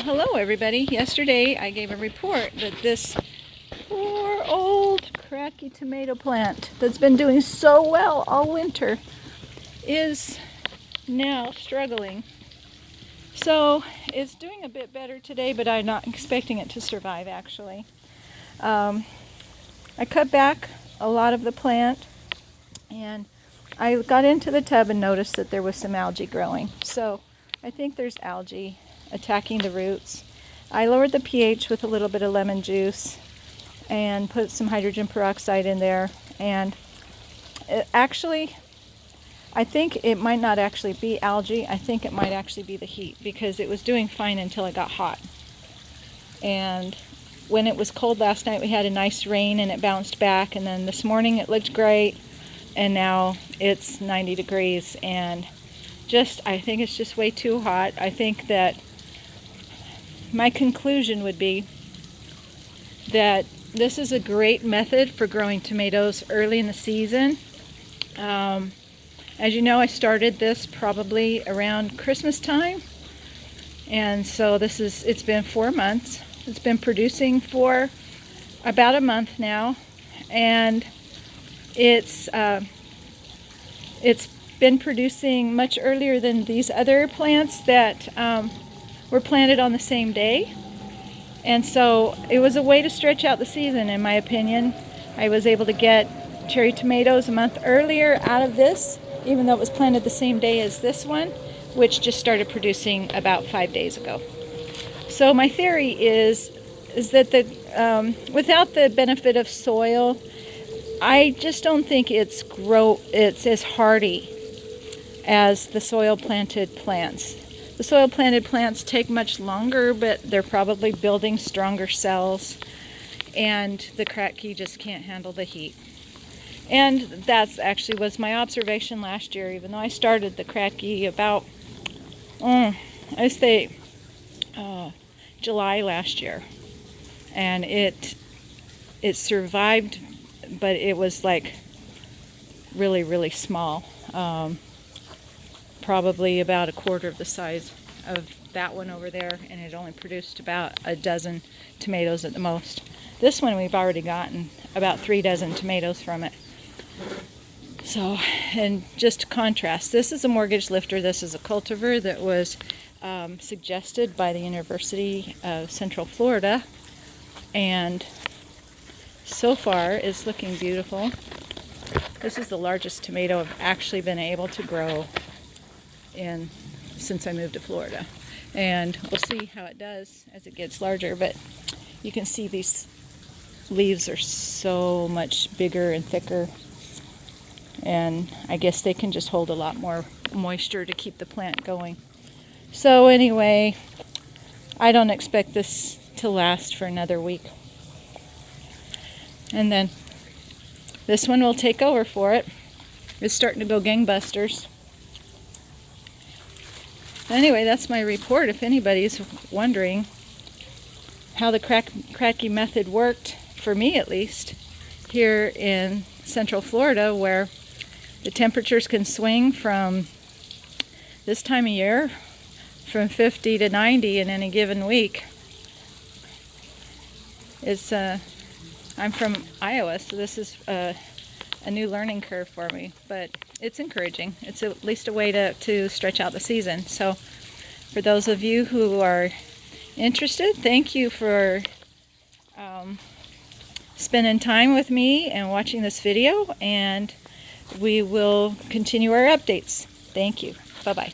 Hello everybody. Yesterday I gave a report that this poor old cracky tomato plant that's been doing so well all winter is now struggling. So it's doing a bit better today, but I'm not expecting it to survive actually. I cut back a lot of the plant and I got into the tub and noticed that there was some algae growing. So I think there's algae attacking the roots. I lowered the pH with a little bit of lemon juice and put some hydrogen peroxide in there, and I think it might not actually be algae. I think it might actually be the heat, because it was doing fine until it got hot. And when it was cold last night, we had a nice rain and it bounced back, and then this morning it looked great, and now it's 90 degrees and I think it's just way too hot. I think that my conclusion would be that this is a great method for growing tomatoes early in the season. As you know, I started this probably around Christmas time, and so it's been 4 months. It's been producing for about a month now, and it's been producing much earlier than these other plants that were planted on the same day. And so it was a way to stretch out the season, in my opinion. I was able to get cherry tomatoes a month earlier out of this, even though it was planted the same day as this one, which just started producing about 5 days ago. So my theory is that without the benefit of soil, I just don't think it's as hardy as the soil planted plants. The soil planted plants take much longer, but they're probably building stronger cells, and the cracky just can't handle the heat. And that's actually was my observation last year, even though I started the cracky about July last year, and it survived, but it was like really small. Probably about a quarter of the size of that one over there, and it only produced about a dozen tomatoes at the most. This one we've already gotten about 3 dozen tomatoes from it. So, and just to contrast, this is a mortgage lifter. This is a cultivar that was suggested by the University of Central Florida, and so far it's looking beautiful. This is the largest tomato I've actually been able to grow since I moved to Florida, and we'll see how it does as it gets larger. But you can see these leaves are so much bigger and thicker, and I guess they can just hold a lot more moisture to keep the plant going. So anyway, I don't expect this to last for another week, and then this one will take over for it. It's starting to go gangbusters. Anyway, that's my report. If anybody's wondering how the cracky method worked, for me at least, here in Central Florida, where the temperatures can swing from this time of year from 50 to 90 in any given week. I'm from Iowa, so this is a new learning curve for me, but it's encouraging. It's at least a way to stretch out the season. So for those of you who are interested, thank you for spending time with me and watching this video, and we will continue our updates. Thank you. Bye-bye.